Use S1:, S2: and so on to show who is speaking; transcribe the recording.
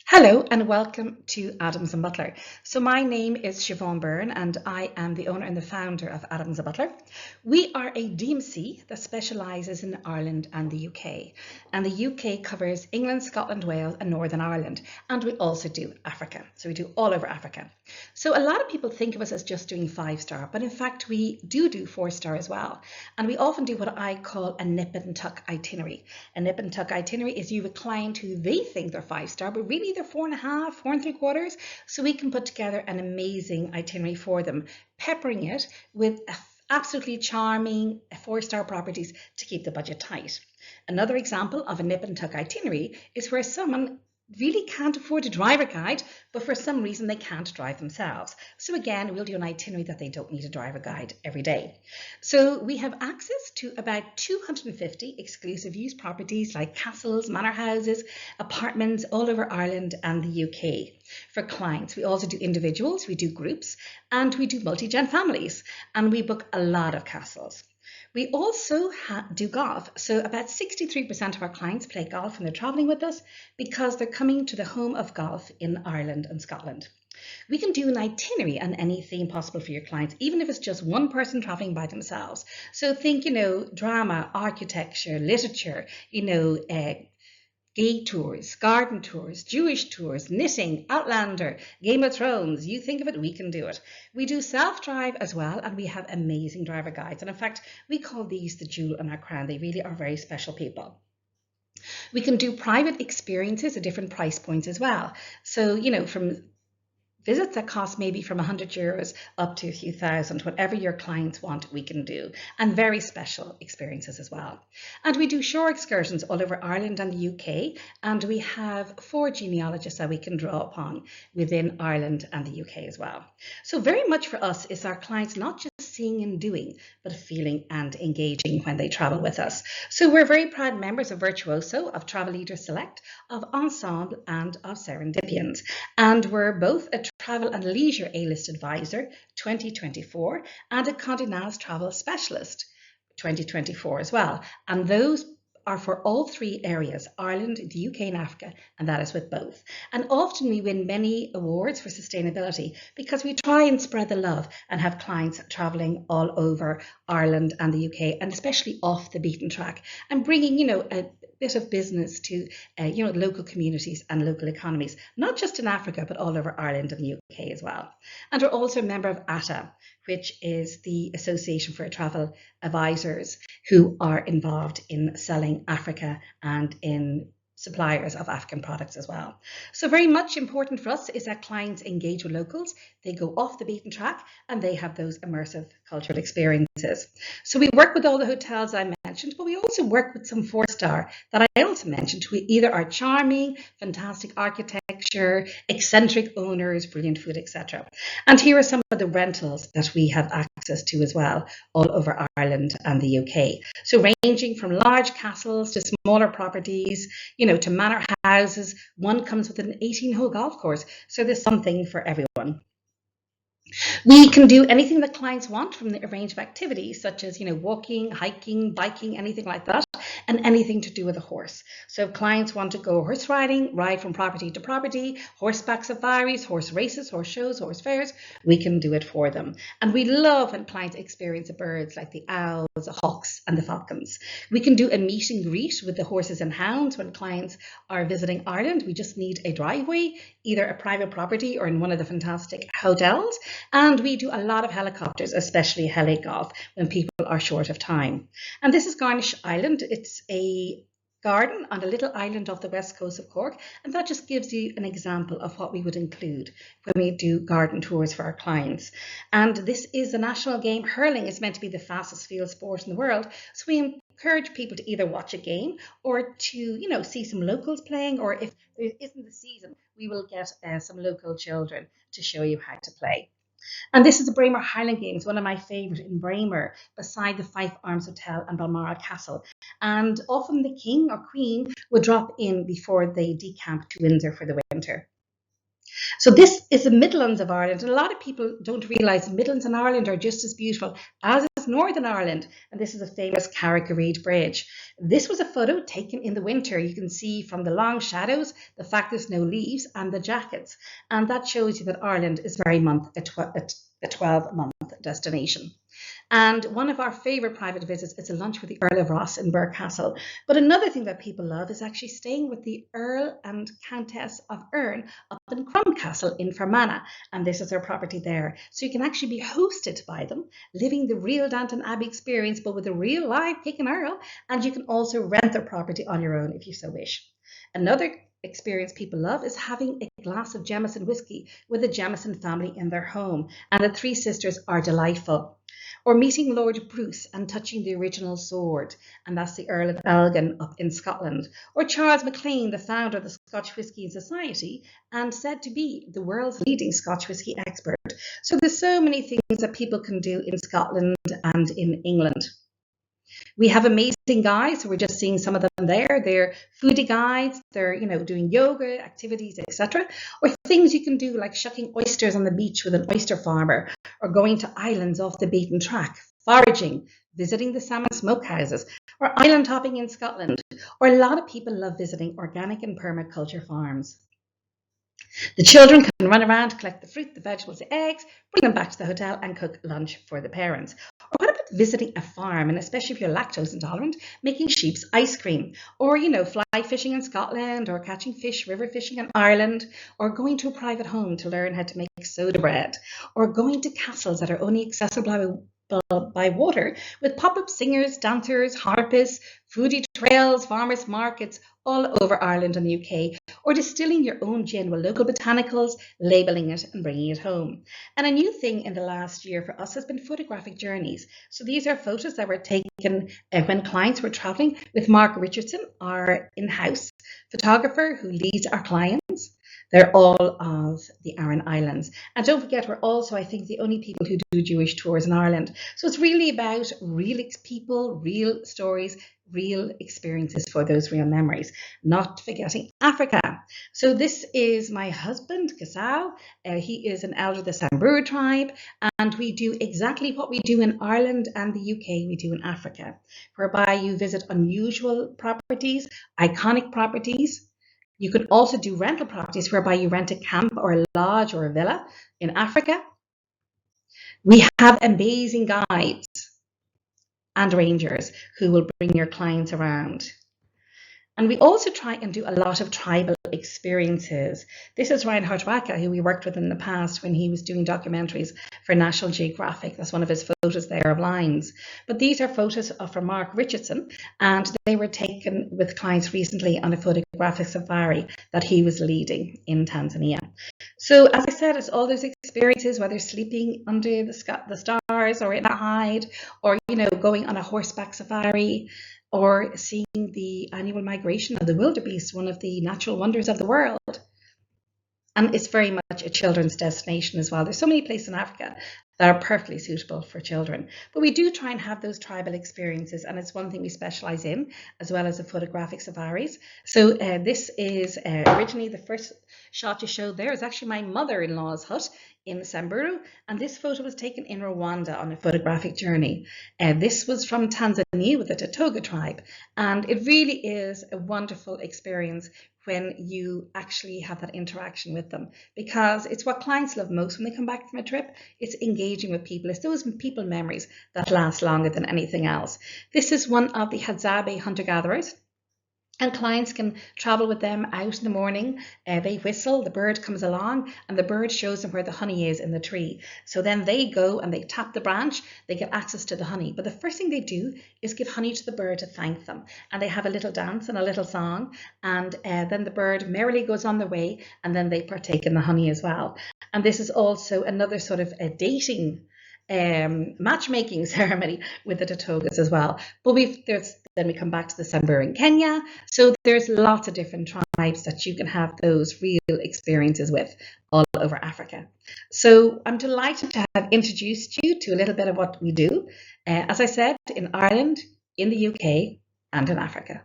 S1: Hello and welcome to Adams Butler. So my name is Siobhan Byrne and I am the owner and the founder of Adams Butler. We are a DMC that specialises in Ireland and the UK. And the UK covers England, Scotland, Wales and Northern Ireland. And we also do Africa. So we do all over Africa. So a lot of people think of us as just doing 5-star, but in fact we do 4-star as well. And we often do what I call a nip and tuck itinerary. A nip and tuck itinerary is you have a client who they think they're 5-star, but really they're 4.5, 4.75. So we can put together an amazing itinerary for them, peppering it with absolutely charming 4-star properties to keep the budget tight. Another example of a nip and tuck itinerary is where someone really can't afford a driver guide, but for some reason they can't drive themselves. So again, we'll do an itinerary that they don't need a driver guide every day. So we have access to about 250 exclusive use properties like castles, manor houses, apartments all over Ireland and the UK for clients. We also do individuals, we do groups, and we do multi-gen families, and we book a lot of castles. We also do golf. So about 63% of our clients play golf when they're traveling with us because they're coming to the home of golf in Ireland and Scotland. We can do an itinerary on any theme possible for your clients, even if it's just one person traveling by themselves. So think, drama, architecture, literature, gay tours, garden tours, Jewish tours, knitting, Outlander, Game of Thrones. You think of it, we can do it. We do self-drive as well, and we have amazing driver guides. And in fact, we call these the jewel in our crown. They really are very special people. We can do private experiences at different price points as well. So, from visits that cost maybe from €100 up to a few thousand, whatever your clients want, we can do, and very special experiences as well. And we do shore excursions all over Ireland and the UK, and we have 4 genealogists that we can draw upon within Ireland and the UK as well. So very much for us is our clients not just seeing and doing, but feeling and engaging when they travel with us. So we're very proud members of Virtuoso, of Travel Leaders Select, of Ensemble and of Serendipians. And we're both a Travel and Leisure A-List Advisor 2024 and a Condé Nast Travel Specialist 2024 as well. And those are for all 3 areas, Ireland, the UK and Africa, and that is with both. And often we win many awards for sustainability because we try and spread the love and have clients travelling all over Ireland and the UK, and especially off the beaten track, and bringing, a bit of business to, local communities and local economies, not just in Africa, but all over Ireland and the UK as well. And we're also a member of ATA, which is the Association for Travel Advisors who are involved in selling Africa and in suppliers of African products as well. So very much important for us is that clients engage with locals, they go off the beaten track, and they have those immersive cultural experiences. So we work with all the hotels I mentioned, but we also work with some 4-star that I also mentioned, who either are charming, fantastic architecture, eccentric owners, brilliant food, etc. And here are some of the rentals that we have access to as well, all over Ireland and the UK. So ranging from large castles to smaller properties, to manor houses. One comes with an 18-hole golf course. So there's something for everyone. We can do anything that clients want from a range of activities, such as, walking, hiking, biking, anything like that, and anything to do with a horse. So if clients want to go horse riding, ride from property to property, horseback safaris, horse races, horse shows, horse fairs, we can do it for them. And we love when clients experience the birds like the owls, the hawks, and the falcons. We can do a meet and greet with the horses and hounds when clients are visiting Ireland. We just need a driveway, either a private property or in one of the fantastic hotels. And we do a lot of helicopters, especially heli golf, when people are short of time. And this is Garnish Island. It's a garden on a little island off the west coast of Cork, and that just gives you an example of what we would include when we do garden tours for our clients. And this is a national game. Hurling is meant to be the fastest field sport in the world, so we encourage people to either watch a game or to see some locals playing, or if it isn't the season, we will get some local children to show you how to play. And this is the Braemar Highland Games, one of my favourite in Braemar, beside the Fife Arms Hotel and Balmoral Castle. And often the king or queen would drop in before they decamp to Windsor for the winter. So this is the Midlands of Ireland, and a lot of people don't realise the Midlands and Ireland are just as beautiful as is is Northern Ireland, and this is a famous Carrick-a-Reid Bridge. This was a photo taken in the winter. You can see from the long shadows, the fact there's no leaves, and the jackets. And that shows you that Ireland is very much a 12-month destination. And one of our favourite private visits is a lunch with the Earl of Ross in Burghcastle. But another thing that people love is actually staying with the Earl and Countess of Erne up in Crumcastle in Fermanagh. And this is their property there. So you can actually be hosted by them, living the real Downton Abbey experience, but with a real live king and earl. And you can also rent their property on your own if you so wish. Another experience people love is having a glass of Jameson whiskey with the Jameson family in their home. And the three sisters are delightful. Or meeting Lord Bruce and touching the original sword, and that's the Earl of Elgin up in Scotland. Or Charles MacLean, the founder of the Scotch Whisky Society, and said to be the world's leading Scotch whisky expert. So there's so many things that people can do in Scotland and in England. We have amazing guides, so we're just seeing some of them there. They're foodie guides, they're doing yoga, activities, etc. Or things you can do like shucking oysters on the beach with an oyster farmer, or going to islands off the beaten track, foraging, visiting the salmon smokehouses, or island hopping in Scotland. Or a lot of people love visiting organic and permaculture farms. The children can run around, collect the fruit, the vegetables, the eggs, bring them back to the hotel and cook lunch for the parents. Or what about visiting a farm, and especially if you're lactose intolerant, making sheep's ice cream, or fly fishing in Scotland, or catching fish, river fishing in Ireland, or going to a private home to learn how to make soda bread, or going to castles that are only accessible by water with pop-up singers, dancers, harpists, foodie trails, farmers markets all over Ireland and the UK, or distilling your own gin with local botanicals, labelling it and bringing it home. And a new thing in the last year for us has been photographic journeys. So these are photos that were taken when clients were travelling with Mark Richardson, our in-house photographer who leads our clients. They're all of the Aran Islands. And don't forget, we're also, I think, the only people who do Jewish tours in Ireland. So it's really about real people, real stories, real experiences for those real memories, not forgetting Africa. So this is my husband, Gasau. He is an elder of the Samburu tribe, and we do exactly what we do in Ireland and the UK, we do in Africa, whereby you visit unusual properties, iconic properties. You can also do rental properties whereby you rent a camp or a lodge or a villa in Africa. We have amazing guides and rangers who will bring your clients around. And we also try and do a lot of tribal experiences. This is Reinhard Wacker, who we worked with in the past when he was doing documentaries for National Geographic. That's one of his photos there of lines. But these are photos from Mark Richardson, and they were taken with clients recently on a photographic safari that he was leading in Tanzania. So as I said, it's all those experiences, whether sleeping under the stars or in a hide, or going on a horseback safari, or seeing the annual migration of the wildebeest, one of the natural wonders of the world. And it's very much a children's destination as well. There's so many places in Africa that are perfectly suitable for children. But we do try and have those tribal experiences, and it's one thing we specialize in, as well as the photographic safaris. So this is originally the first shot you showed there is actually my mother-in-law's hut in Samburu, and this photo was taken in Rwanda on a photographic journey. This was from Tanzania with the Tatoga tribe, and it really is a wonderful experience when you actually have that interaction with them, because it's what clients love most when they come back from a trip. It's engaging with people. It's those people memories that last longer than anything else. This is one of the Hadzabe hunter-gatherers, and clients can travel with them out in the morning. They whistle, the bird comes along, and the bird shows them where the honey is in the tree. So then they go and they tap the branch, they get access to the honey. But the first thing they do is give honey to the bird to thank them. And they have a little dance and a little song, and then the bird merrily goes on their way, and then they partake in the honey as well. And this is also another sort of a dating matchmaking ceremony with the Tatogas as well. But then we come back to the Samburu in Kenya. So there's lots of different tribes that you can have those real experiences with all over Africa. So I'm delighted to have introduced you to a little bit of what we do, as I said, in Ireland, in the UK, and in Africa.